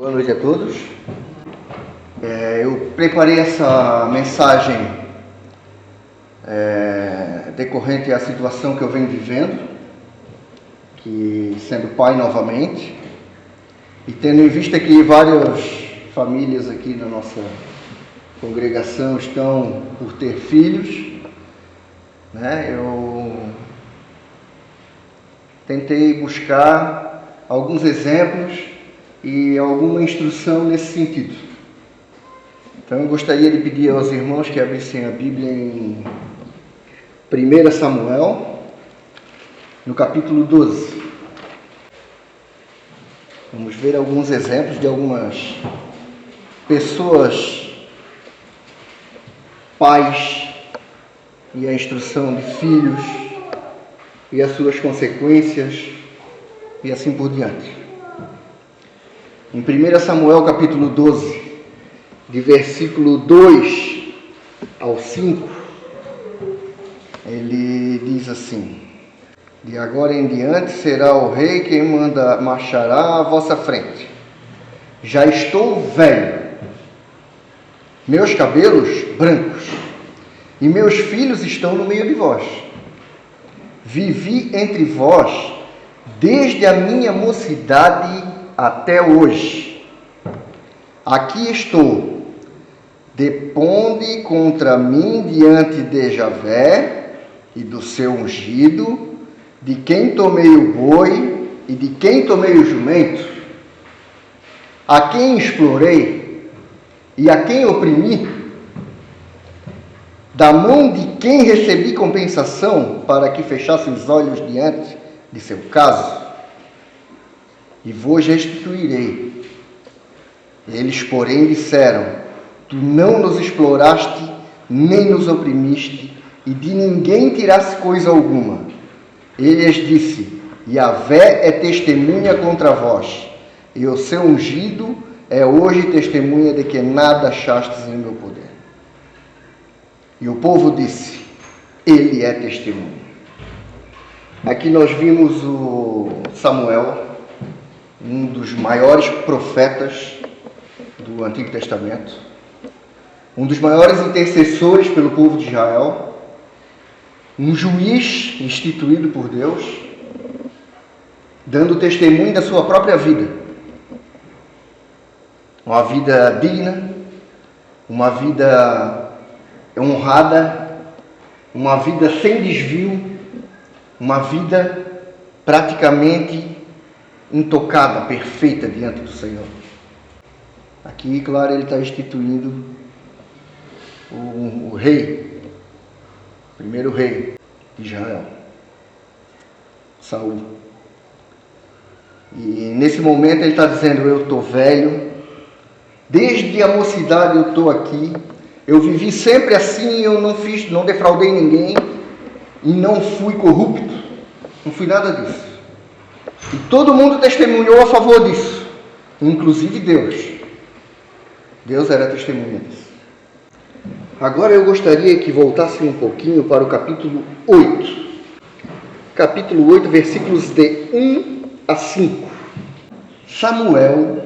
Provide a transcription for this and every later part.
Boa noite a todos. Eu preparei essa mensagem decorrente à situação que eu venho vivendo, que sendo pai novamente, e tendo em vista que várias famílias aqui na nossa congregação estão por ter filhos, eu tentei buscar alguns exemplos e alguma instrução nesse sentido. Então eu gostaria de pedir aos irmãos que abrissem a Bíblia em 1 Samuel, no capítulo 12. Vamos ver alguns exemplos de algumas pessoas, pais, e a instrução de filhos, e as suas consequências, e assim por diante. Em 1 Samuel capítulo 12, de versículo 2 ao 5, ele diz assim: de agora em diante será o rei quem marchará à vossa frente. Já estou velho, meus cabelos brancos, e meus filhos estão no meio de vós. Vivi entre vós desde a minha mocidade até hoje. Aqui estou. Deponde contra mim diante de Javé e do seu ungido, de quem tomei o boi e de quem tomei o jumento, a quem explorei e a quem oprimi, da mão de quem recebi compensação para que fechasse os olhos diante de seu caso, e vos restituirei. Eles, porém, disseram: tu não nos exploraste, nem nos oprimiste, e de ninguém tiraste coisa alguma. Ele lhes disse: Javé é testemunha contra vós, e o seu ungido é hoje testemunha de que nada achastes em meu poder. E o povo disse: ele é testemunha. Aqui nós vimos o Samuel, um dos maiores profetas do Antigo Testamento, um dos maiores intercessores pelo povo de Israel, um juiz instituído por Deus, dando testemunho da sua própria vida. Uma vida digna, uma vida honrada, uma vida sem desvio, uma vida praticamente intocada, perfeita diante do Senhor. Aqui, claro, ele está instituindo o rei, o primeiro rei de Israel, Saul. E nesse momento ele está dizendo: eu estou velho, desde a mocidade eu estou aqui, eu vivi sempre assim, eu não defraudei ninguém, e não fui corrupto, não fui nada disso. E todo mundo testemunhou a favor disso, inclusive Deus. Deus era testemunha disso. Agora eu gostaria que voltasse um pouquinho para o capítulo 8. Capítulo 8, versículos de 1 a 5. Samuel,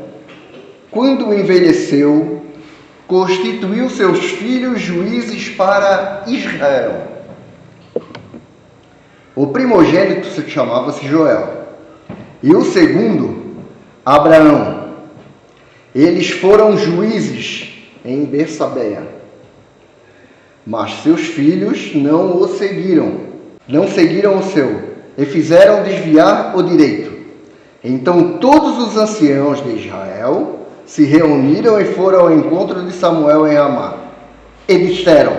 quando envelheceu, constituiu seus filhos juízes para Israel. O primogênito chamava-se Joel, e o segundo, Abraão. Eles foram juízes em Bersabeia. Mas seus filhos não o seguiram, não seguiram o seu, e fizeram desviar o direito. Então todos os anciãos de Israel se reuniram e foram ao encontro de Samuel em Ramá. E disseram: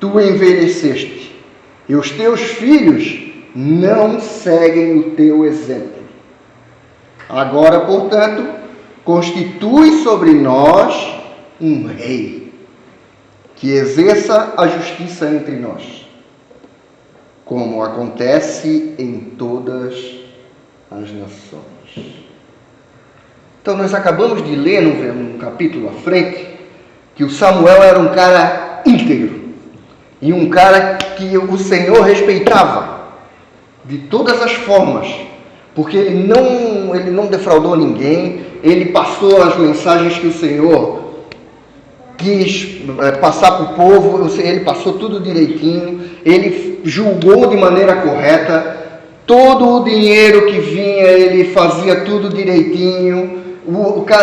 tu envelheceste, e os teus filhos não seguem o teu exemplo. Agora, portanto, constitui sobre nós um rei, que exerça a justiça entre nós, como acontece em todas as nações. Então nós acabamos de ler num capítulo à frente que o Samuel era um cara íntegro e um cara que o Senhor respeitava de todas as formas, porque ele não defraudou ninguém, ele passou as mensagens que o Senhor quis passar para o povo, ele passou tudo direitinho, ele julgou de maneira correta, todo o dinheiro que vinha, ele fazia tudo direitinho,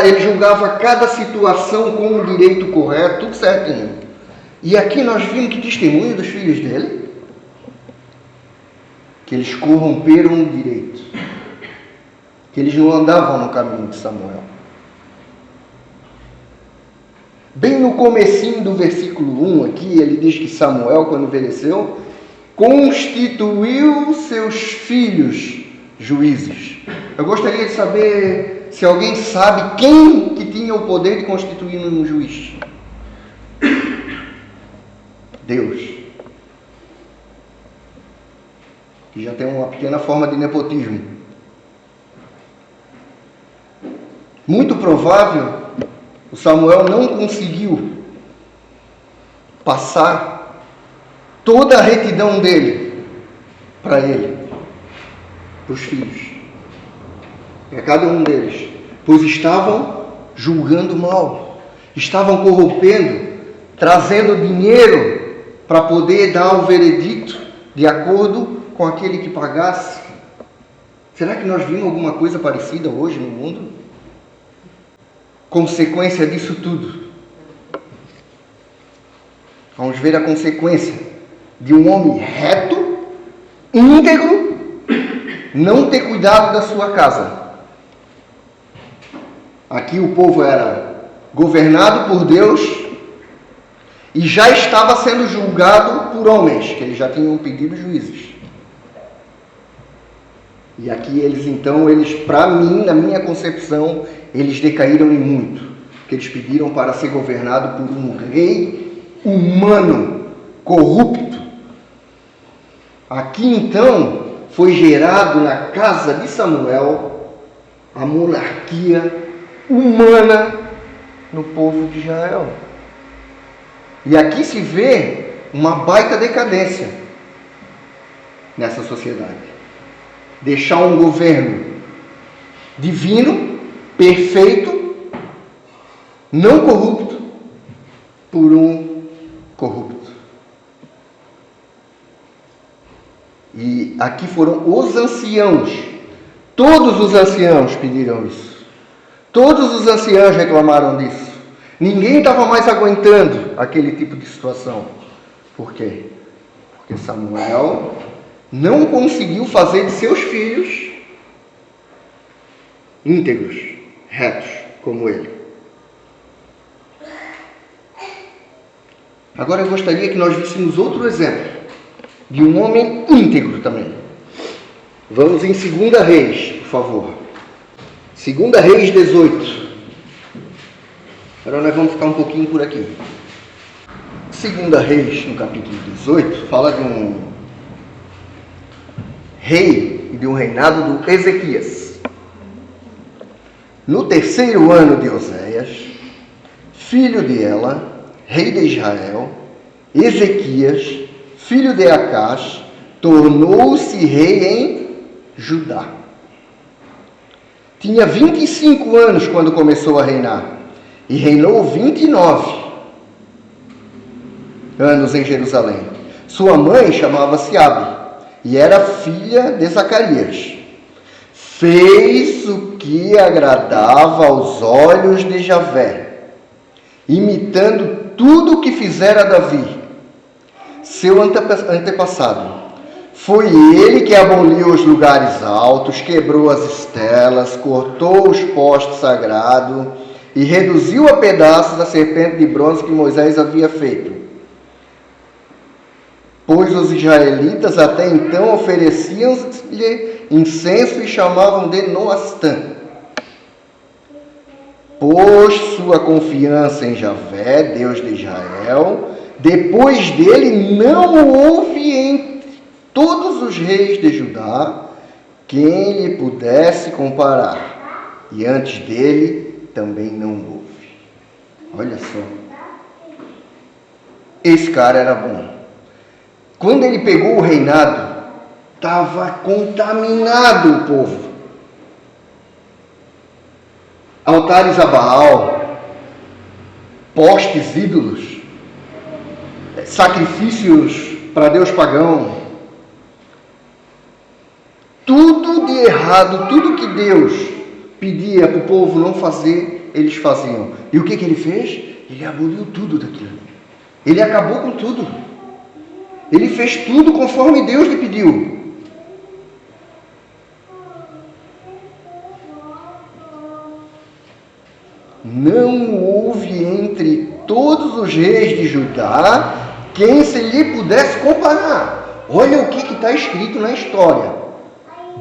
ele julgava cada situação com o direito correto, tudo certinho. E aqui nós vimos que testemunho dos filhos dele, que eles corromperam o direito, que eles não andavam no caminho de Samuel. Bem no comecinho do versículo 1 aqui, ele diz que Samuel, quando envelheceu, constituiu seus filhos juízes. Eu gostaria de saber se alguém sabe quem que tinha o poder de constituir um juiz. Deus. Que já tem uma pequena forma de nepotismo. Muito provável, o Samuel não conseguiu passar toda a retidão dele para ele, para os filhos, para cada um deles, pois estavam julgando mal, estavam corrompendo, trazendo dinheiro para poder dar o veredicto de acordo com aquele que pagasse. Será que nós vimos alguma coisa parecida hoje no mundo? Consequência disso tudo. Vamos ver a consequência de um homem reto, íntegro, não ter cuidado da sua casa. Aqui o povo era governado por Deus e já estava sendo julgado por homens, que eles já tinham pedido juízes. E aqui eles, para mim, na minha concepção, eles decaíram em muito, porque eles pediram para ser governado por um rei humano, corrupto. Aqui então foi gerado na casa de Samuel a monarquia humana no povo de Israel. E aqui se vê uma baita decadência nessa sociedade. Deixar um governo divino, perfeito, não corrupto, por um corrupto. E aqui foram os anciãos, todos os anciãos pediram isso. Todos os anciãos reclamaram disso. Ninguém estava mais aguentando aquele tipo de situação. Por quê? Porque Samuel não conseguiu fazer de seus filhos íntegros, retos, como ele. Agora eu gostaria que nós víssemos outro exemplo de um homem íntegro também. Vamos em 2 Reis, por favor. 2 Reis 18. Agora nós vamos ficar um pouquinho por aqui. 2 Reis, no capítulo 18, fala de um rei e de um reinado do Ezequias. No 3º ano de Oséias, filho de Ela, rei de Israel, Ezequias, filho de Acás, tornou-se rei em Judá. Tinha 25 anos quando começou a reinar, e reinou 29 anos em Jerusalém. Sua mãe chamava-se Abi, e era filha de Zacarias. Fez o que agradava aos olhos de Javé, imitando tudo o que fizera Davi, seu antepassado. Foi ele que aboliu os lugares altos, quebrou as estelas, cortou os postes sagrados e reduziu a pedaços a serpente de bronze que Moisés havia feito. Pois os israelitas até então ofereciam-lhe incenso e chamavam de Noastã. Pôs sua confiança em Javé, Deus de Israel. Depois dele não houve entre todos os reis de Judá quem lhe pudesse comparar. E antes dele também não houve. Olha só. Esse cara era bom. Quando ele pegou o reinado, estava contaminado o povo. altares a Baal, postes, ídolos, sacrifícios para Deus pagão. Tudo de errado, tudo que Deus pedia para o povo não fazer, eles faziam. E o que ele fez? Ele aboliu tudo daquilo. Ele acabou com tudo. Ele fez tudo conforme Deus lhe pediu. Não houve entre todos os reis de Judá quem se lhe pudesse comparar. Olha o que está escrito na história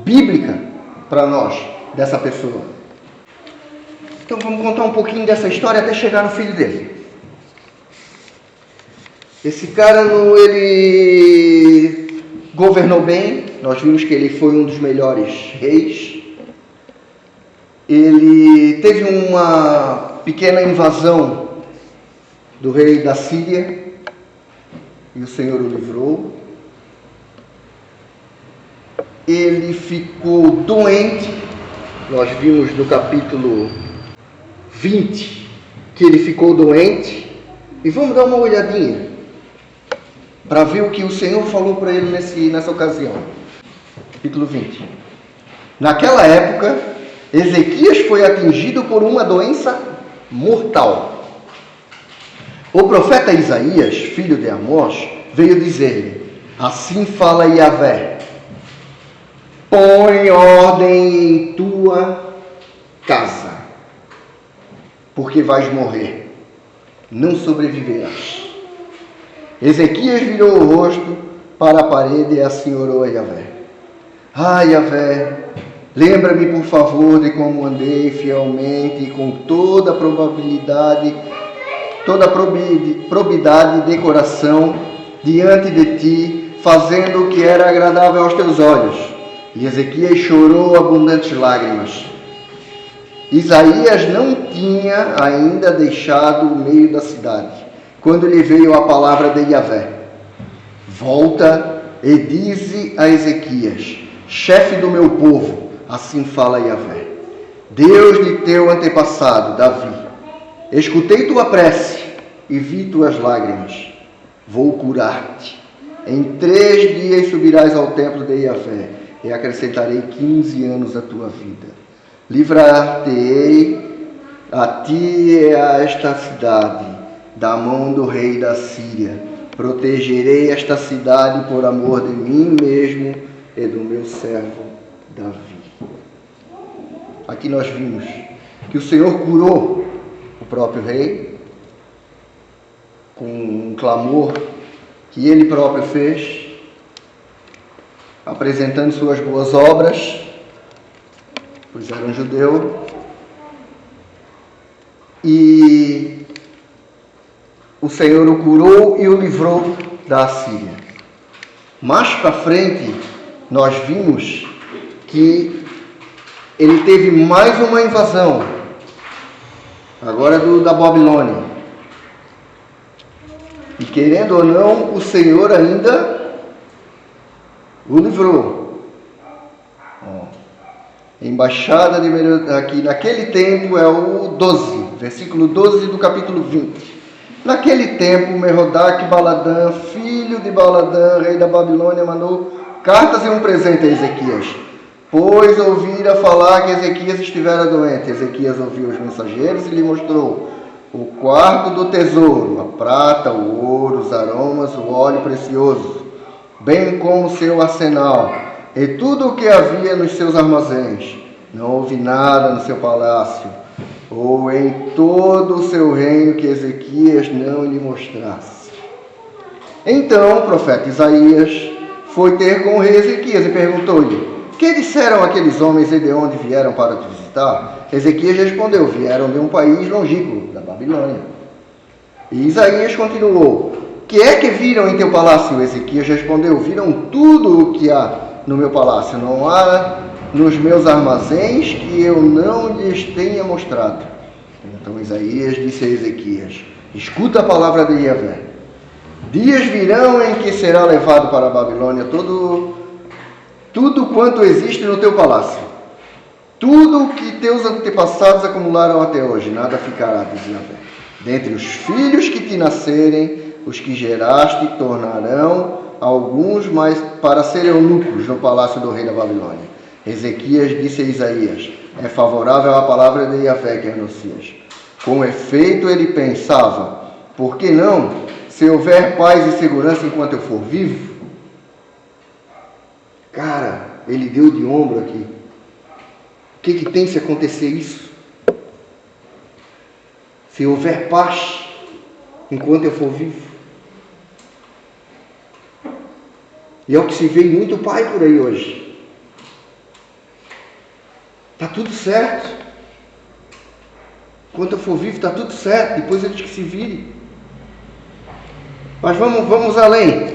bíblica para nós, dessa pessoa. Então vamos contar um pouquinho dessa história até chegar no filho dele. Esse cara, ele governou bem. Nós vimos que ele foi um dos melhores reis. Ele teve uma pequena invasão do rei da Síria e o Senhor o livrou. Ele ficou doente. Nós vimos no capítulo 20 que ele ficou doente. E vamos dar uma olhadinha para ver o que o Senhor falou para ele nessa ocasião. Capítulo 20. Naquela época, Ezequias foi atingido por uma doença mortal. O profeta Isaías, filho de Amós, veio dizer-lhe: assim fala Yahvé, põe ordem em tua casa, porque vais morrer, não sobreviverás. Ezequias virou o rosto para a parede e assim orou a Yahvé: Yahvé, lembra-me, por favor, de como andei fielmente e com toda a probidade de coração diante de ti, fazendo o que era agradável aos teus olhos. E Ezequias chorou abundantes lágrimas. Isaías não tinha ainda deixado o meio da cidade, quando lhe veio a palavra de Yahvé: volta e dize a Ezequias, chefe do meu povo, assim fala Yahvé, Deus de teu antepassado, Davi, escutei tua prece e vi tuas lágrimas. Vou curar-te. Em 3 dias subirás ao templo de Yahvé e acrescentarei 15 anos à tua vida. Livrar-te-ei a ti e a esta cidade da mão do rei da Síria. Protegerei esta cidade por amor de mim mesmo e do meu servo Davi. Aqui nós vimos que o Senhor curou o próprio rei com um clamor que ele próprio fez, apresentando suas boas obras, pois era um judeu, e o Senhor o curou e o livrou da Síria. Mais para frente, nós vimos que ele teve mais uma invasão, agora da Babilônia. E querendo ou não, o Senhor ainda o livrou. Embaixada de aqui naquele tempo é o 12, versículo 12 do capítulo 20. Naquele tempo, Merodach Baladã, filho de Baladã, rei da Babilônia, mandou cartas e um presente a Ezequias, pois ouvira falar que Ezequias estivera doente. Ezequias ouviu os mensageiros e lhe mostrou o quarto do tesouro, a prata, o ouro, os aromas, o óleo precioso, bem como seu arsenal, e tudo o que havia nos seus armazéns. Não houve nada no seu palácio, ou em todo o seu reino que Ezequias não lhe mostrasse. Então o profeta Isaías foi ter com o rei Ezequias e perguntou-lhe: que disseram aqueles homens e de onde vieram para te visitar? Ezequias respondeu: vieram de um país longínquo, da Babilônia. E Isaías continuou: que é que viram em teu palácio? Ezequias respondeu: viram tudo o que há no meu palácio. Não há nos meus armazéns que eu não lhes tenha mostrado. Então Isaías disse a Ezequias: escuta a palavra de Yahvé. Dias virão em que será levado para a Babilônia tudo quanto existe no teu palácio. Tudo o que teus antepassados acumularam até hoje, nada ficará, diz Yahvé. Dentre os filhos que te nascerem, os que geraste tornarão alguns mais para serem eunucos no palácio do rei da Babilônia. Ezequias disse a Isaías: é favorável a palavra de Yahvé que anuncias. Com efeito, ele pensava: por que não, se houver paz e segurança enquanto eu for vivo? Cara, ele deu de ombro aqui. O que tem se acontecer isso? Se houver paz enquanto eu for vivo. E é o que se vê em muito pai por aí hoje. Está tudo certo. Enquanto eu for vivo, está tudo certo. Depois eles que se virem. Mas vamos além.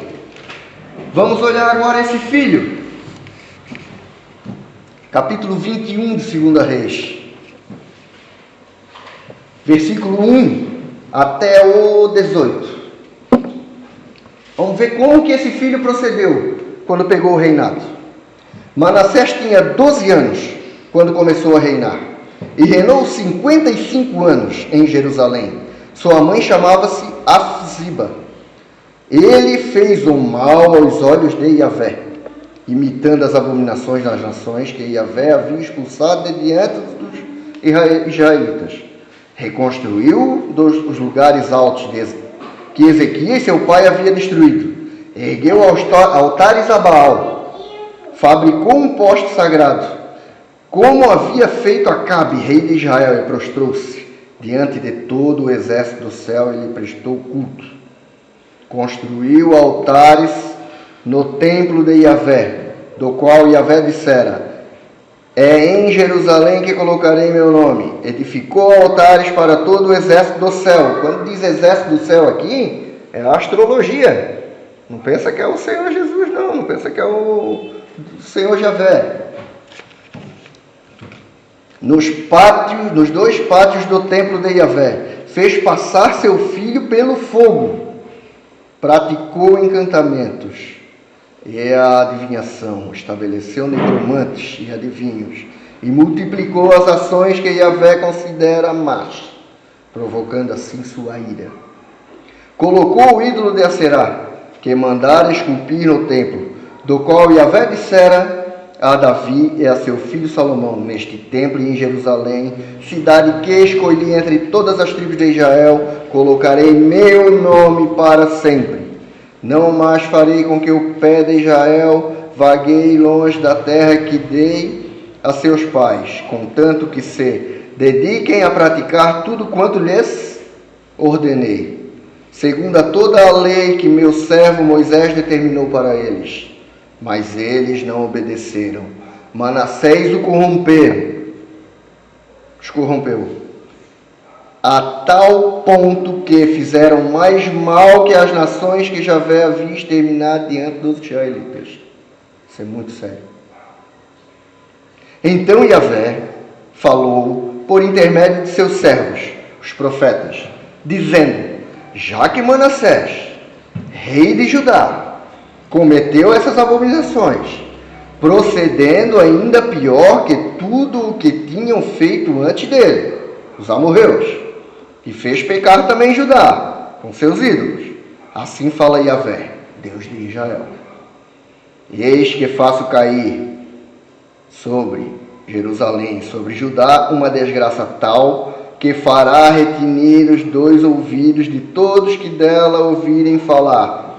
Vamos olhar agora esse filho. Capítulo 21 de 2 Reis. Versículo 1 até o 18. Vamos ver como que esse filho procedeu quando pegou o reinado. Manassés tinha 12 anos quando começou a reinar. E reinou 55 anos em Jerusalém. Sua mãe chamava-se Afziba. Ele fez o mal aos olhos de Yahvé, imitando as abominações das nações que Yahvé havia expulsado de diante dos israelitas. Reconstruiu os lugares altos que Ezequias, seu pai, havia destruído. Ergueu altares a Baal. Fabricou um poste sagrado, como havia feito Acabe, rei de Israel, e prostrou-se diante de todo o exército do céu e lhe prestou culto. Construiu altares no templo de Yahvé, do qual Yahvé dissera: é em Jerusalém que colocarei meu nome. Edificou altares para todo o exército do céu. Quando diz exército do céu aqui, é a astrologia. Não pensa que é o Senhor Jesus, não. Não pensa que é o Senhor Yahvé. Nos dois pátios do templo de Yahvé, fez passar seu filho pelo fogo. Praticou encantamentos e a adivinhação, estabeleceu necromantes e adivinhos, e multiplicou as ações que Yahvé considera más, provocando assim sua ira. Colocou o ídolo de Aserá, que mandara esculpir no templo, do qual Yahvé dissera a Davi e a seu filho Salomão: neste templo e em Jerusalém, cidade que escolhi entre todas as tribos de Israel, colocarei meu nome para sempre. Não mais farei com que o pé de Israel vagueie longe da terra que dei a seus pais, contanto que se dediquem a praticar tudo quanto lhes ordenei, segundo a toda a lei que meu servo Moisés determinou para eles. Mas eles não obedeceram. Manassés os corrompeu, a tal ponto que fizeram mais mal que as nações que Yahvé havia exterminado diante dos israelitas. Isso é muito sério. Então Yahvé falou por intermédio de seus servos, os profetas, dizendo: já que Manassés, rei de Judá, cometeu essas abominações, procedendo ainda pior que tudo o que tinham feito antes dele, os amorreus, e fez pecar também Judá, com seus ídolos. Assim fala Yahvé, Deus de Israel: eis que faço cair sobre Jerusalém, sobre Judá, uma desgraça tal, que fará retinir os dois ouvidos de todos que dela ouvirem falar.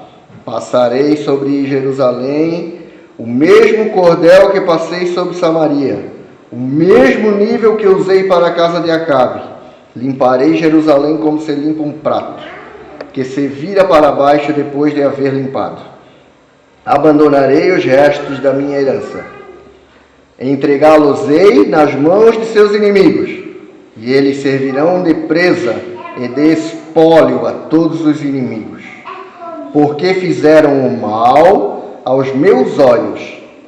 Passarei sobre Jerusalém o mesmo cordel que passei sobre Samaria, o mesmo nível que usei para a casa de Acabe. Limparei Jerusalém como se limpa um prato, que se vira para baixo depois de haver limpado. Abandonarei os restos da minha herança. Entregá-los-ei nas mãos de seus inimigos, e eles servirão de presa e de espólio a todos os inimigos. Porque fizeram o mal aos meus olhos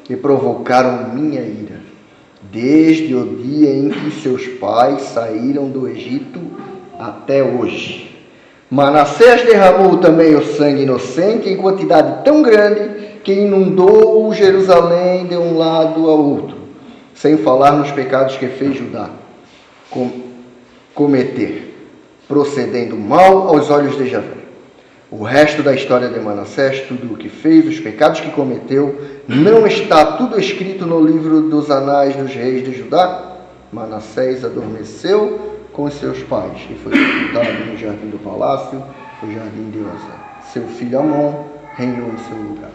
e provocaram minha ira, desde o dia em que seus pais saíram do Egito até hoje. Manassés derramou também o sangue inocente em quantidade tão grande que inundou Jerusalém de um lado ao outro. sem falar nos pecados que fez Judá cometer, procedendo mal aos olhos de Javé. O resto da história de Manassés, tudo o que fez, os pecados que cometeu, não está tudo escrito no livro dos anais dos reis de Judá? Manassés adormeceu com seus pais e foi sepultado no jardim do palácio, o jardim de Osé. Seu filho Amon reinou em seu lugar.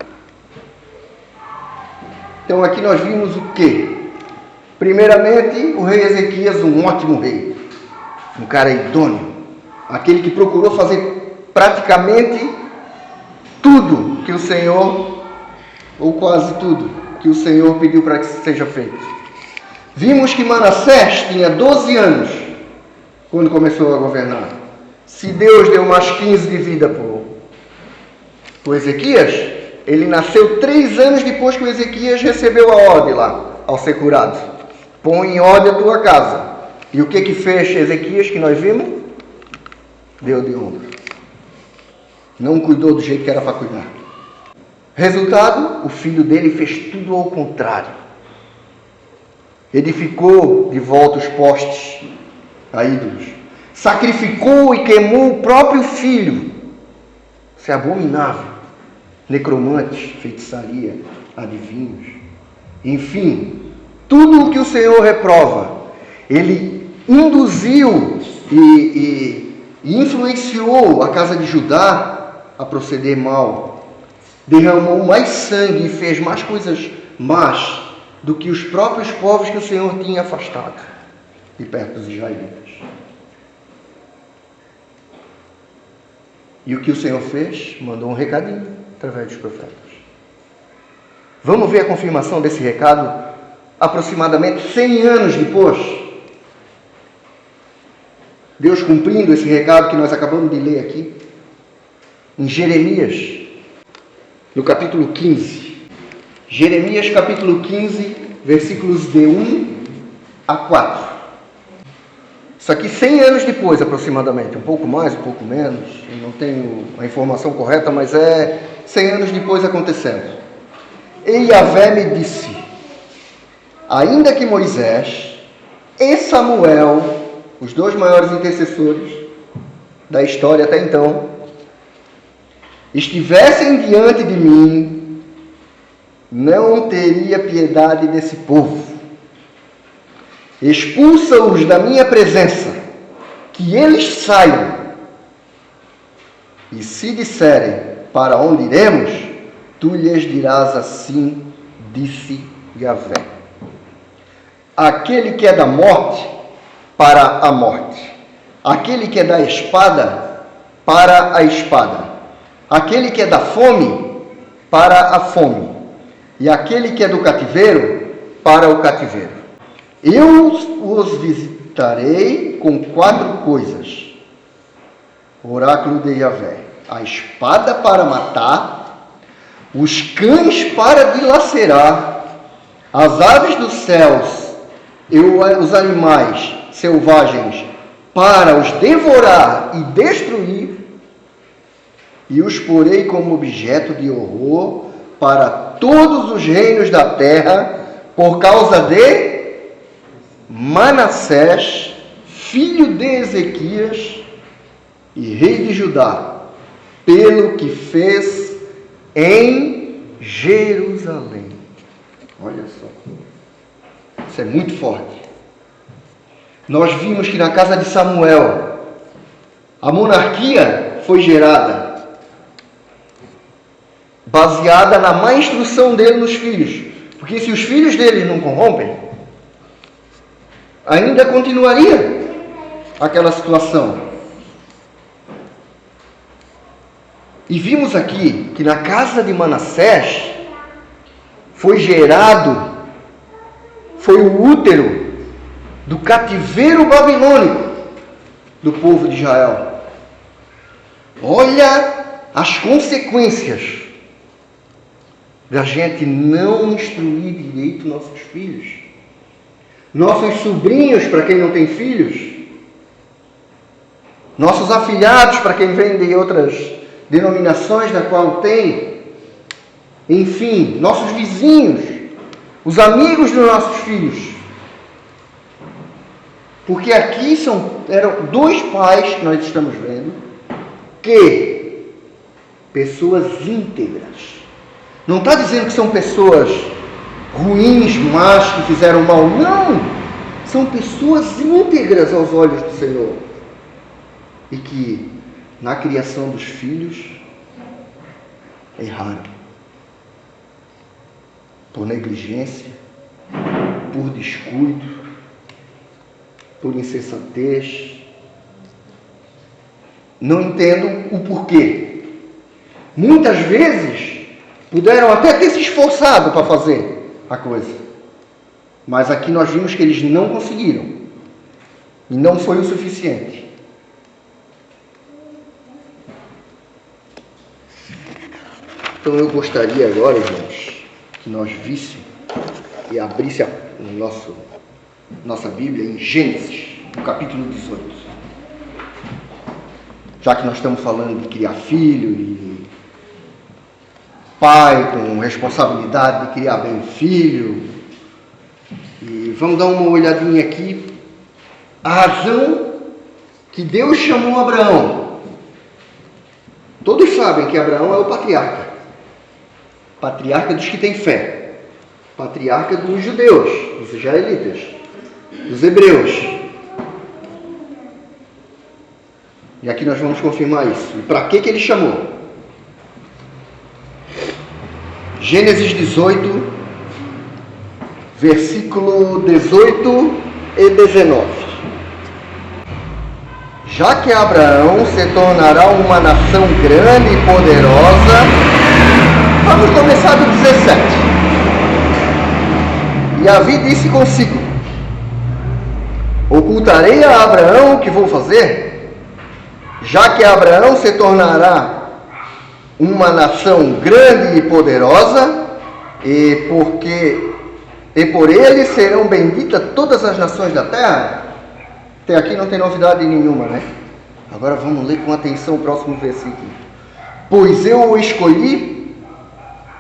Então aqui nós vimos o quê? Primeiramente, o rei Ezequias, um ótimo rei, um cara idôneo, aquele que procurou fazer praticamente tudo que o Senhor, ou quase tudo, que o Senhor pediu para que seja feito. Vimos que Manassés tinha 12 anos quando começou a governar. Se Deus deu mais 15 de vida para Ezequias, ele nasceu 3 anos depois que o Ezequias recebeu a ordem lá, ao ser curado. Põe em ordem a tua casa. E o que fez Ezequias, que nós vimos? Deu de ombro. Não cuidou do jeito que era para cuidar. Resultado, o filho dele fez tudo ao contrário. Edificou de volta os postes a ídolos. Sacrificou e queimou o próprio filho. Isso é abominável. Necromantes, feitiçaria, adivinhos. Enfim, tudo o que o Senhor reprova. Ele induziu e influenciou a casa de Judá a proceder mal. Derramou mais sangue e fez mais coisas más do que os próprios povos que o Senhor tinha afastado de perto dos israelitas. E o que o Senhor fez? Mandou um recadinho através dos profetas. Vamos ver a confirmação desse recado aproximadamente 100 anos depois. Deus cumprindo esse recado que nós acabamos de ler aqui. Em Jeremias, no capítulo 15. Jeremias capítulo 15, versículos de 1 a 4. Isso aqui 100 anos depois, aproximadamente. Um pouco mais, um pouco menos. Eu não tenho a informação correta, mas é 100 anos depois acontecendo. E Yahvé me disse, ainda que Moisés e Samuel, os 2 maiores intercessores da história até então, estivessem diante de mim, não teria piedade desse povo. Expulsa-os da minha presença, que eles saiam. E se disserem, para onde iremos? Tu lhes dirás assim, disse Yahvé. Aquele que é da morte, para a morte. Aquele que é da espada, para a espada. Aquele que é da fome, para a fome. E aquele que é do cativeiro, para o cativeiro. Eu os visitarei com 4 coisas. Oráculo de Yahvé. A espada para matar, os cães para dilacerar, as aves dos céus e os animais selvagens para os devorar e destruir, e os porei como objeto de horror para todos os reinos da terra, por causa de Manassés, filho de Ezequias e rei de Judá, pelo que fez em Jerusalém. Olha só, isso é muito forte. Nós vimos que na casa de Samuel, a monarquia foi gerada, baseada na má instrução dele nos filhos. Porque se os filhos dele não corrompem, ainda continuaria aquela situação. E vimos aqui que na casa de Manassés foi gerado, foi o útero do cativeiro babilônico do povo de Israel. Olha as consequências da gente não instruir direito nossos filhos. Nossos sobrinhos, para quem não tem filhos. Nossos afilhados, para quem vem de outras denominações da qual tem. Enfim, nossos vizinhos, os amigos dos nossos filhos. Porque aqui eram dois pais que nós estamos vendo, que pessoas íntegras. Não está dizendo que são pessoas ruins, más, que fizeram mal. Não! São pessoas íntegras aos olhos do Senhor. E que, na criação dos filhos, erraram. Por negligência, por descuido, por insensatez. Não entendo o porquê. Muitas vezes puderam até ter se esforçado para fazer a coisa. Mas aqui nós vimos que eles não conseguiram. E não foi o suficiente. Então eu gostaria agora, irmãos, que nós víssemos e abrisse nossa Bíblia em Gênesis, no capítulo 18. Já que nós estamos falando de criar filho e pai com responsabilidade de criar bem o filho, e vamos dar uma olhadinha aqui, a razão que Deus chamou Abraão. Todos sabem que Abraão é o patriarca dos que têm fé, patriarca dos judeus, dos israelitas, dos hebreus. E aqui nós vamos confirmar isso. E para que ele chamou? Gênesis 18, versículo 18 e 19. Já que Abraão se tornará uma nação grande e poderosa, vamos começar do 17. E Davi disse consigo: ocultarei a Abraão o que vou fazer? Já que Abraão se tornará uma nação grande e poderosa, e por ele serão benditas todas as nações da terra. Até aqui não tem novidade nenhuma, né? Agora vamos ler com atenção o próximo versículo. Pois eu o escolhi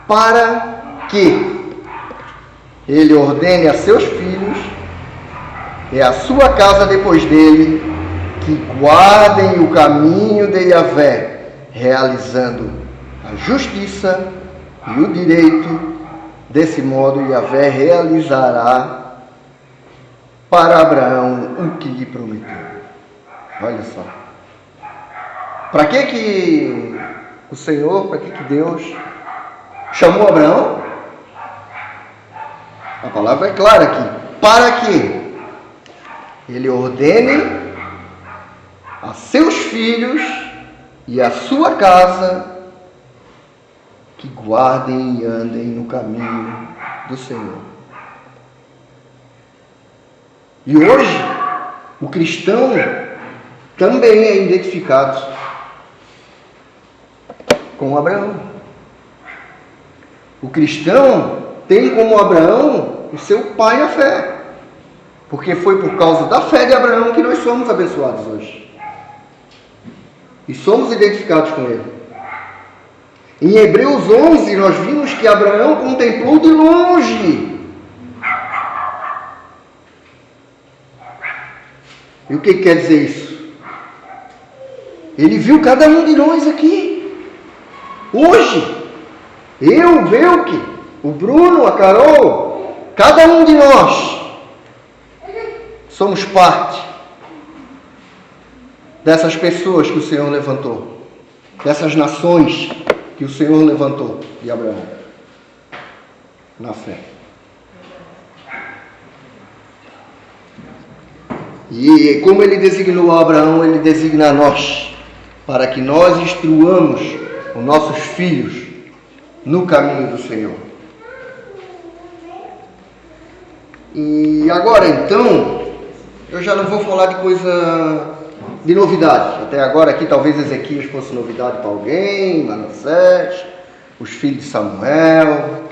para que ele ordene a seus filhos e a sua casa depois dele, que guardem o caminho de Yahvé, realizando a justiça e o direito. Desse modo, Yahvé realizará para Abraão o que lhe prometeu. Olha só. Para que o Senhor, para que Deus chamou Abraão? A palavra é clara aqui. Para que ele ordene a seus filhos e a sua casa que guardem e andem no caminho do Senhor. E hoje, o cristão também é identificado com Abraão. O cristão tem como Abraão o seu pai na fé. Porque foi por causa da fé de Abraão que nós somos abençoados hoje. E somos identificados com ele. Em Hebreus 11, nós vimos que Abraão contemplou de longe. E o que quer dizer isso? Ele viu cada um de nós aqui. Hoje, eu, o Belk, o Bruno, a Carol, cada um de nós somos parte dessas pessoas que o Senhor levantou, dessas nações que o Senhor levantou de Abraão, na fé. E como ele designou a Abraão, ele designa a nós, para que nós instruamos os nossos filhos no caminho do Senhor. E agora então, eu já não vou falar de coisa de novidade. Até agora aqui talvez Ezequias fosse novidade para alguém, Manassés, os filhos de Samuel.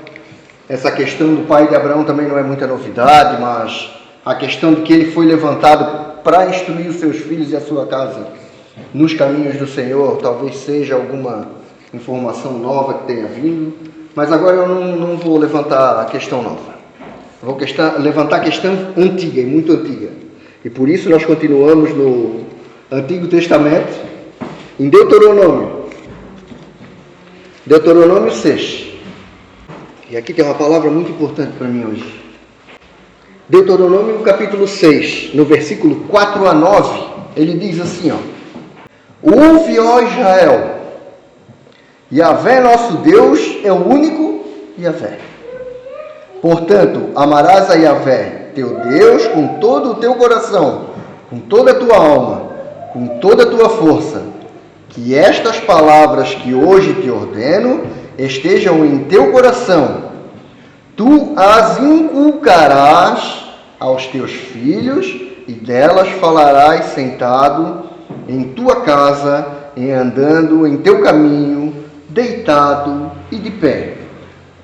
Essa questão do pai de Abraão também não é muita novidade, mas a questão de que ele foi levantado para instruir os seus filhos e a sua casa nos caminhos do Senhor, talvez seja alguma informação nova que tenha vindo. Mas agora eu não vou levantar a questão nova. Vou levantar a questão antiga, e muito antiga. E por isso nós continuamos no Antigo Testamento, em Deuteronômio. Deuteronômio 6. E aqui tem uma palavra muito importante para mim hoje. Deuteronômio capítulo 6, no versículo 4 a 9, ele diz assim, ouve, ó Israel, Yahvé nosso Deus é o único Yahvé. Portanto, amarás a Yahvé, teu Deus, com todo o teu coração, com toda a tua alma, com toda a tua força. Que estas palavras que hoje te ordeno estejam em teu coração. Tu as inculcarás aos teus filhos e delas falarás sentado em tua casa e andando em teu caminho, deitado e de pé.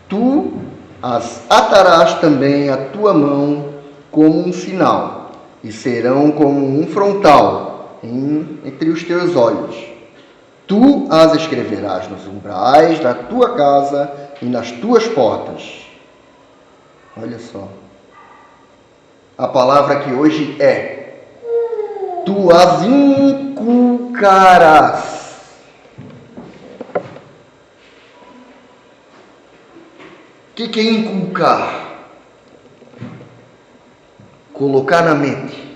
Tu as atarás também à tua mão como um sinal, e serão como um frontal entre os teus olhos. Tu as escreverás nos umbrais da tua casa e nas tuas portas. Olha só. A palavra que hoje é: tu as inculcarás. O que é inculcar? Colocar na mente.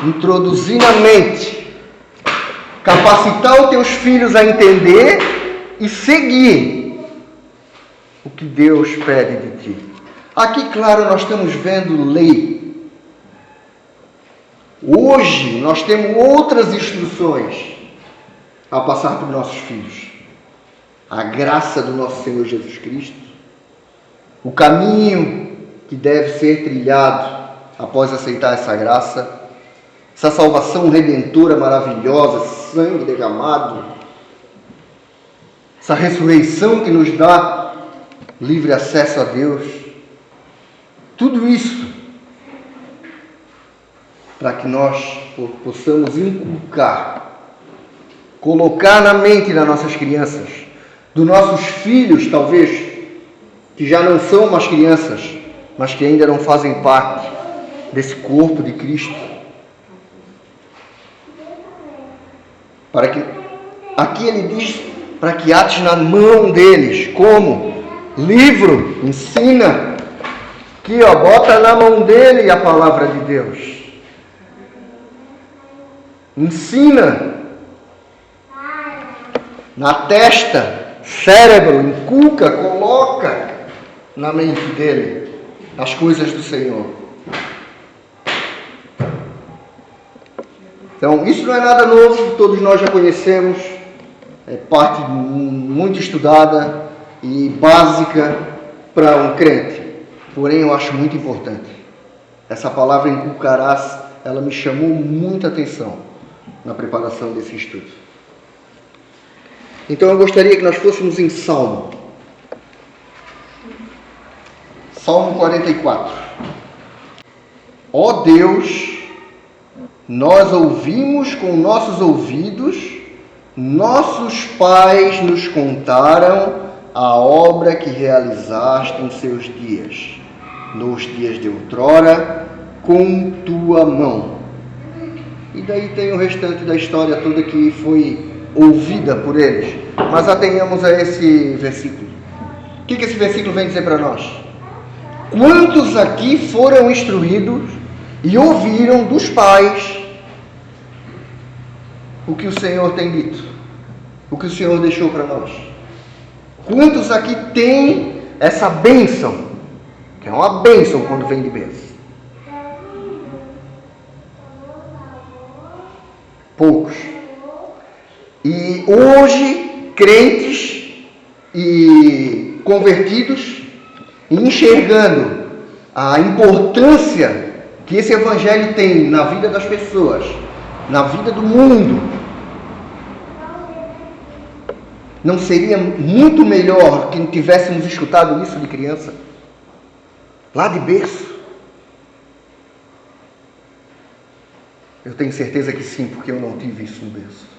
Introduzir na mente. Capacitar os teus filhos a entender e seguir o que Deus pede de ti. Aqui, claro, nós estamos vendo lei. Hoje, nós temos outras instruções a passar para os nossos filhos. A graça do nosso Senhor Jesus Cristo, o caminho que deve ser trilhado após aceitar essa graça, essa salvação redentora maravilhosa, sangue derramado, essa ressurreição que nos dá livre acesso a Deus, tudo isso para que nós possamos inculcar, colocar na mente das nossas crianças, dos nossos filhos, talvez, que já não são mais crianças, mas que ainda não fazem parte desse corpo de Cristo. Para que, aqui ele diz, para que ates na mão deles, como? Livro, ensina. Aqui, bota na mão dele a palavra de Deus. Ensina. Na testa, cérebro, inculca, coloca na mente dele as coisas do Senhor. Então, isso não é nada novo, todos nós já conhecemos, é parte muito estudada e básica para um crente. Porém, eu acho muito importante. Essa palavra inculcarás, ela me chamou muita atenção na preparação desse estudo. Então eu gostaria que nós fôssemos em Salmo. Salmo 44. Ó Deus, nós ouvimos com nossos ouvidos, nossos pais nos contaram a obra que realizaste em seus dias, nos dias de outrora, com tua mão. E daí tem o restante da história toda que foi ouvida por eles. Mas atenhamos a esse versículo. O que esse versículo vem dizer para nós? Quantos aqui foram instruídos e ouviram dos pais o que o Senhor tem dito? O que o Senhor deixou para nós? Quantos aqui têm essa bênção? Que é uma bênção quando vem de bênção. Poucos. E hoje, crentes e convertidos, enxergando a importância que esse evangelho tem na vida das pessoas, na vida do mundo, não seria muito melhor que tivéssemos escutado isso de criança? Lá de berço? Eu tenho certeza que sim, porque eu não tive isso no berço.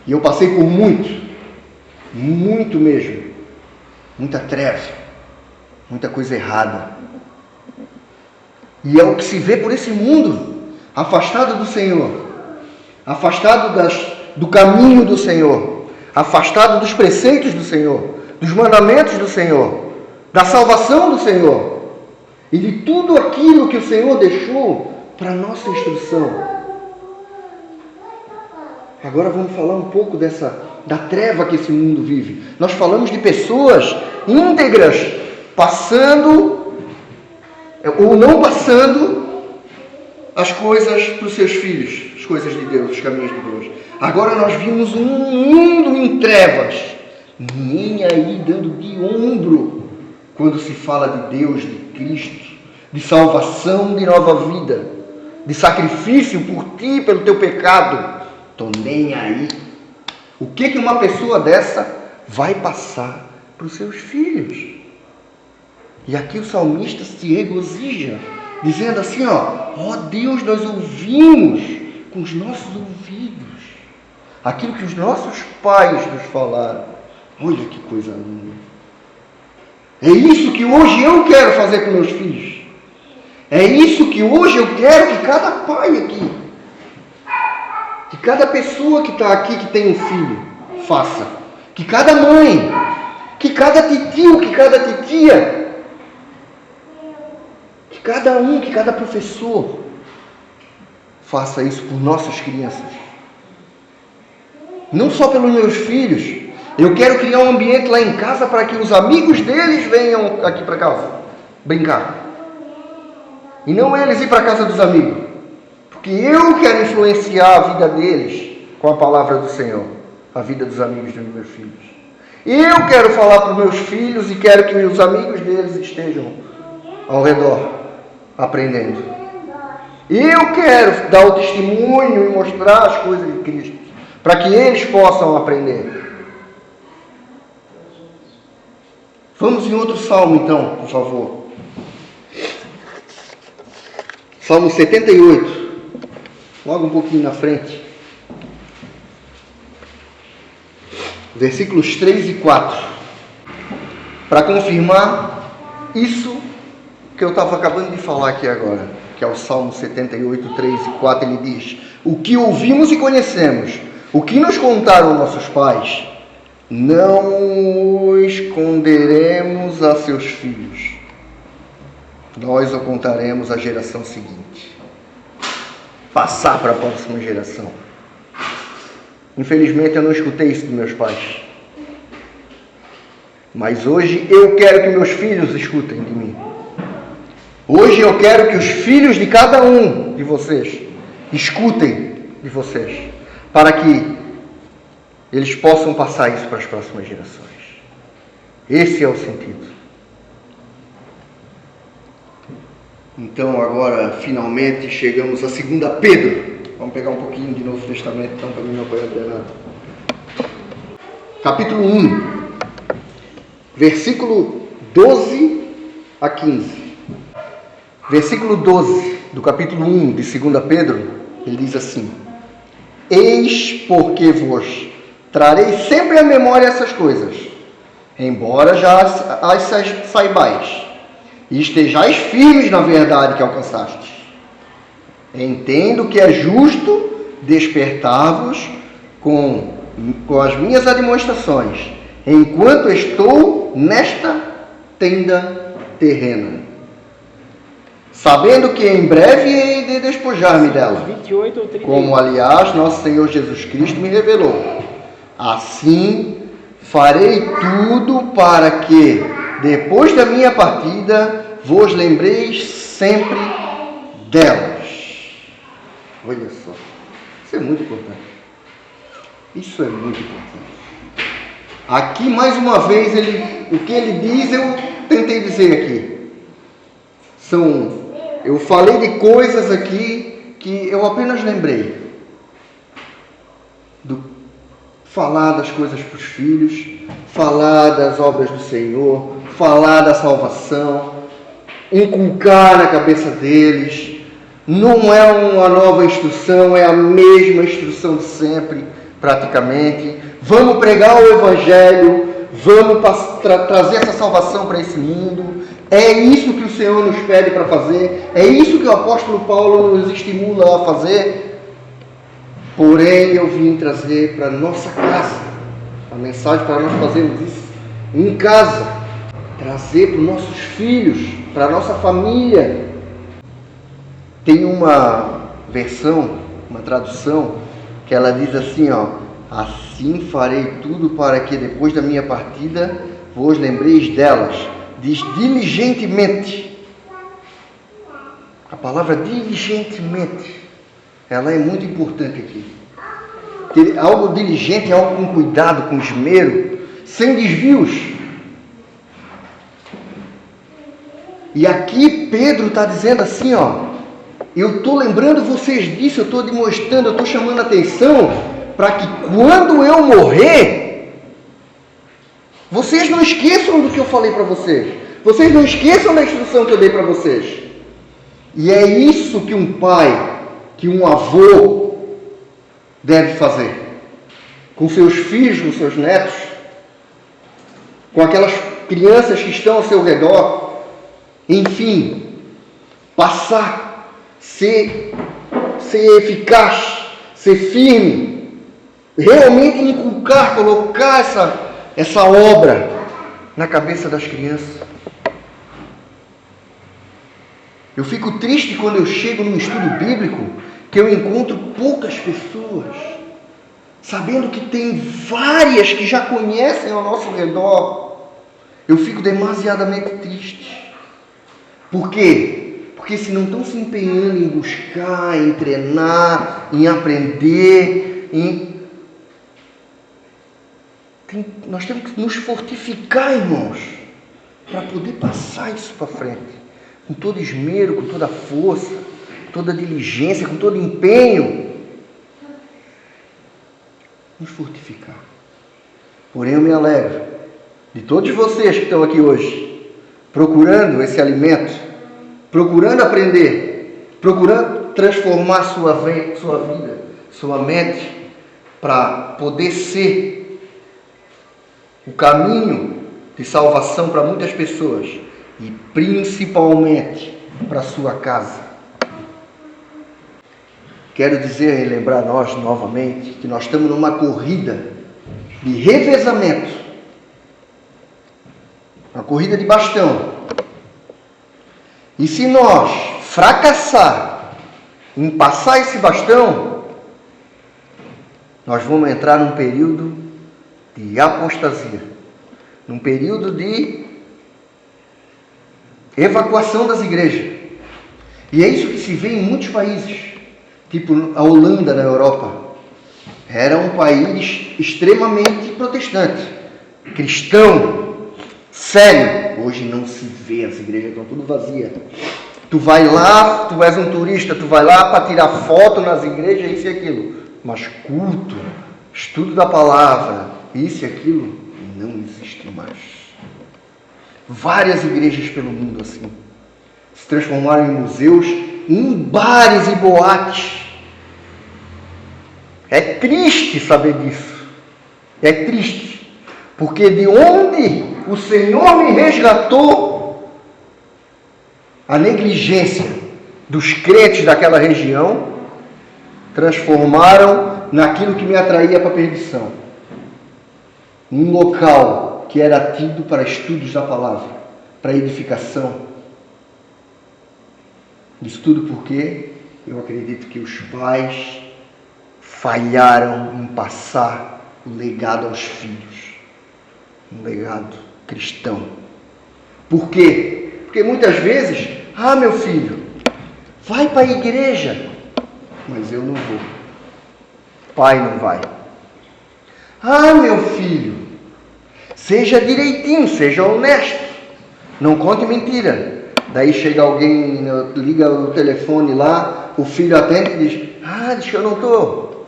E eu passei por muito mesmo, muita treva, muita coisa errada. E é o que se vê por esse mundo, afastado do Senhor, afastado do caminho do Senhor, afastado dos preceitos do Senhor, dos mandamentos do Senhor, da salvação do Senhor e de tudo aquilo que o Senhor deixou para a nossa instrução. Agora vamos falar um pouco da treva que esse mundo vive. Nós falamos de pessoas íntegras passando ou não passando as coisas para os seus filhos, as coisas de Deus, os caminhos de Deus. Agora nós vimos um mundo em trevas, ninguém aí dando de ombro quando se fala de Deus, de Cristo, de salvação, de nova vida, de sacrifício por ti, pelo teu pecado. Estou nem aí. O que uma pessoa dessa vai passar para os seus filhos? E aqui o salmista se regozija, dizendo assim, ó Deus, nós ouvimos com os nossos ouvidos aquilo que os nossos pais nos falaram. Olha que coisa linda. É isso que hoje eu quero fazer com meus filhos. É isso que hoje eu quero que cada pai aqui, que cada pessoa que está aqui, que tem um filho, faça. Que cada mãe, que cada titio, que cada titia, que cada professor faça isso por nossas crianças. Não só pelos meus filhos. Eu quero criar um ambiente lá em casa para que os amigos deles venham aqui para casa brincar. E não eles ir para a casa dos amigos. Porque eu quero influenciar a vida deles com a palavra do Senhor. A vida dos amigos dos meus filhos. Eu quero falar para os meus filhos e quero que os amigos deles estejam ao redor, aprendendo. Eu quero dar o testemunho e mostrar as coisas de Cristo, para que eles possam aprender. Vamos em outro salmo então, por favor. Salmo 78. Logo um pouquinho na frente. Versículos 3 e 4. Para confirmar isso que eu estava acabando de falar aqui agora, que é o Salmo 78, 3 e 4, ele diz: o que ouvimos e conhecemos, o que nos contaram nossos pais, não o esconderemos a seus filhos. Nós o contaremos à geração seguinte. Passar para a próxima geração. Infelizmente eu não escutei isso dos meus pais. Mas hoje eu quero que meus filhos escutem de mim. Hoje eu quero que os filhos de cada um de vocês escutem de vocês, para que eles possam passar isso para as próximas gerações. Esse é o sentido. Então agora finalmente chegamos a 2 Pedro. Vamos pegar um pouquinho de Novo Testamento então para mim não perder nada. Capítulo 1, versículo 12 a 15. Versículo 12 do capítulo 1 de 2 Pedro, ele diz assim: eis porque vos trarei sempre à memória essas coisas, embora já as saibais, e estejais firmes na verdade que alcançastes. Entendo que é justo despertar-vos com as minhas admoestações, enquanto estou nesta tenda terrena, sabendo que em breve hei de despojar-me dela, como aliás nosso Senhor Jesus Cristo me revelou. Assim farei tudo para que, depois da minha partida, vos lembreis sempre delas. Olha só, isso é muito importante. Isso é muito importante. Aqui, mais uma vez, o que ele diz, eu tentei dizer aqui. Eu falei de coisas aqui que eu apenas lembrei. Falar das coisas para os filhos, falar das obras do Senhor, falar da salvação, inculcar na cabeça deles. Não é uma nova instrução, é a mesma instrução de sempre, praticamente. Vamos pregar o Evangelho, vamos trazer essa salvação para esse mundo. É isso que o Senhor nos pede para fazer. É isso que o apóstolo Paulo nos estimula a fazer. Porém, eu vim trazer para nossa casa a mensagem para nós fazermos isso em casa. Trazer para os nossos filhos, para a nossa família. Tem uma versão, uma tradução, que ela diz assim, assim farei tudo para que depois da minha partida vos lembreis delas. Diz diligentemente. A palavra diligentemente, ela é muito importante aqui. Algo diligente é algo com cuidado, com esmero, sem desvios. E aqui Pedro está dizendo assim, eu estou lembrando vocês disso, eu estou demonstrando, eu estou chamando a atenção para que quando eu morrer, vocês não esqueçam do que eu falei para vocês. Vocês não esqueçam da instrução que eu dei para vocês. E é isso que um pai, que um avô deve fazer. Com seus filhos, com seus netos, com aquelas crianças que estão ao seu redor. Enfim, passar, ser eficaz, ser firme, realmente inculcar, colocar essa obra na cabeça das crianças. Eu fico triste quando eu chego num estudo bíblico que eu encontro poucas pessoas, sabendo que tem várias que já conhecem ao nosso redor. Eu fico demasiadamente triste. Por quê? Porque se não estão se empenhando em buscar, em treinar, em aprender, nós temos que nos fortificar, irmãos, para poder passar isso para frente. Com todo esmero, com toda força, toda diligência, com todo empenho. Nos fortificar. Porém, eu me alegro de todos vocês que estão aqui hoje, procurando esse alimento, procurando aprender, procurando transformar sua vida, sua mente, para poder ser o caminho de salvação para muitas pessoas e principalmente para a sua casa. Quero dizer e lembrar nós novamente que nós estamos numa corrida de revezamento, uma corrida de bastão. E se nós fracassar em passar esse bastão, nós vamos entrar num período de apostasia, num período de evacuação das igrejas. E é isso que se vê em muitos países, tipo a Holanda na Europa. Era um país extremamente protestante, cristão, sério. Hoje não se vê, as igrejas estão tudo vazias. Tu vai lá, tu és um turista, tu vai lá para tirar foto nas igrejas, isso e aquilo. Mas culto, estudo da palavra, isso e aquilo, não existe mais. Várias igrejas pelo mundo assim se transformaram em museus, em bares e boates. É triste saber disso. É triste. Porque de onde o Senhor me resgatou, a negligência dos crentes daquela região transformaram naquilo que me atraía para a perdição. Um local que era tido para estudos da palavra, para edificação. Isso tudo porque eu acredito que os pais falharam em passar o legado aos filhos. Um legado cristão. Por quê? Porque muitas vezes, meu filho, vai para a igreja, mas eu não vou. Pai não vai. Meu filho, seja direitinho, seja honesto. Não conte mentira. Daí chega alguém, liga o telefone lá, o filho atende e diz, diz que eu não estou.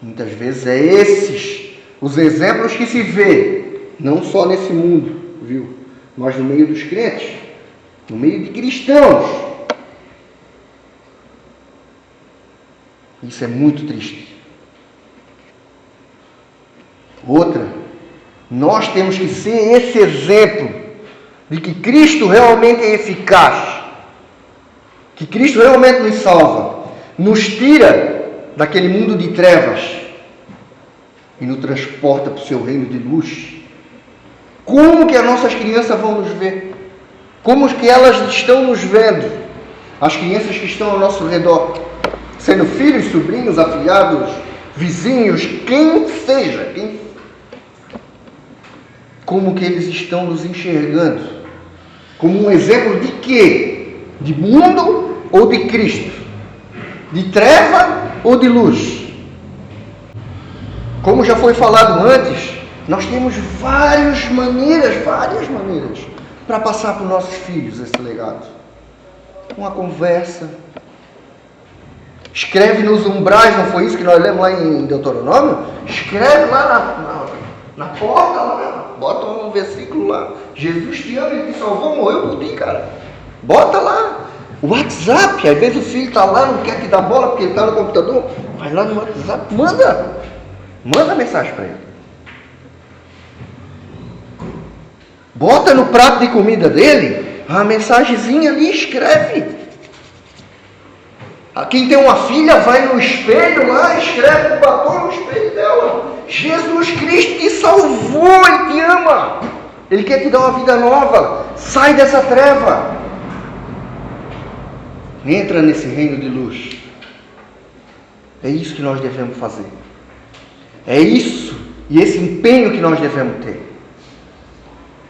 Muitas vezes é esses os exemplos que se vê, não só nesse mundo, viu? Mas no meio dos crentes, no meio de cristãos. Isso é muito triste. Outra Nós temos que ser esse exemplo de que Cristo realmente é eficaz, que Cristo realmente nos salva, nos tira daquele mundo de trevas e nos transporta para o seu reino de luz. Como que as nossas crianças vão nos ver? Como que elas estão nos vendo? As crianças que estão ao nosso redor, sendo filhos, sobrinhos, afilhados, vizinhos, quem seja, como que eles estão nos enxergando? Como um exemplo de quê? De mundo ou de Cristo? De treva ou de luz? Como já foi falado antes, nós temos várias maneiras para passar para os nossos filhos esse legado. Uma conversa. Escreve nos umbrais, não foi isso que nós lemos lá em Deuteronômio? Escreve lá na porta, lá, bota um versículo lá. Jesus te ama, ele te salvou, morreu por ti, cara. Bota lá. O WhatsApp, às vezes o filho está lá, não quer te dar bola porque ele está no computador. Vai lá no WhatsApp, manda mensagem para ele. Bota no prato de comida dele a mensagenzinha ali, escreve. Quem tem uma filha, vai no espelho lá, escreve o batom no espelho dela. Jesus Cristo te salvou, Ele te ama. Ele quer te dar uma vida nova. Sai dessa treva. Entra nesse reino de luz. É isso que nós devemos fazer. É isso e esse empenho que nós devemos ter.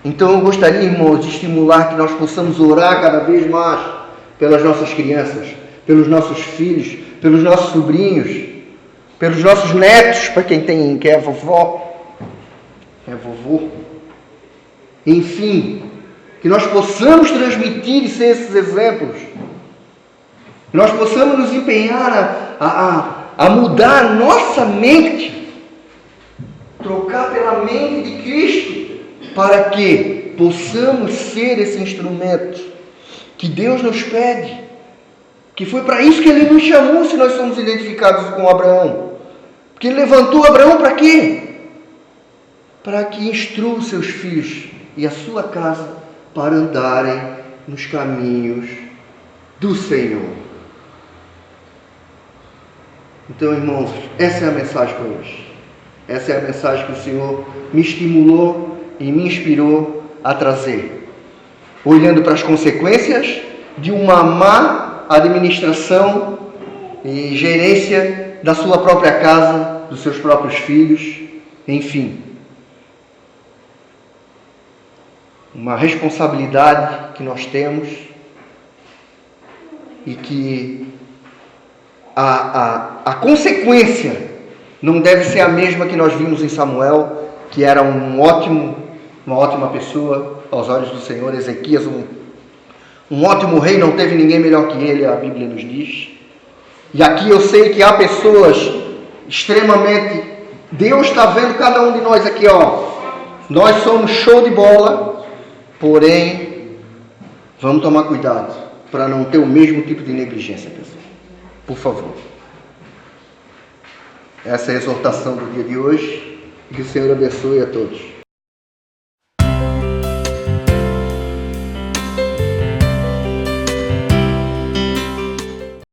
Então eu gostaria, irmãos, de estimular que nós possamos orar cada vez mais pelas nossas crianças, pelos nossos filhos, pelos nossos sobrinhos, pelos nossos netos, para quem é vovó, é vovô. Enfim, que nós possamos transmitir e ser esses exemplos. Que nós possamos nos empenhar a mudar a nossa mente, trocar pela mente de Cristo, para que possamos ser esse instrumento que Deus nos pede. Que foi para isso que Ele nos chamou, se nós somos identificados com Abraão. Porque Ele levantou Abraão para quê? Para que instrua os seus filhos e a sua casa para andarem nos caminhos do Senhor. Então, irmãos, essa é a mensagem para hoje. Essa é a mensagem que o Senhor me estimulou e me inspirou a trazer. Olhando para as consequências de uma má administração e gerência da sua própria casa, dos seus próprios filhos, enfim. Uma responsabilidade que nós temos e que a consequência não deve ser a mesma que nós vimos em Samuel, que era uma ótima pessoa aos olhos do Senhor. Ezequias, um ótimo rei, não teve ninguém melhor que ele, a Bíblia nos diz. E aqui eu sei que há pessoas extremamente... Deus está vendo cada um de nós aqui, ó. Nós somos show de bola, porém, vamos tomar cuidado para não ter o mesmo tipo de negligência, pessoal. Por favor. Essa é a exortação do dia de hoje. Que o Senhor abençoe a todos.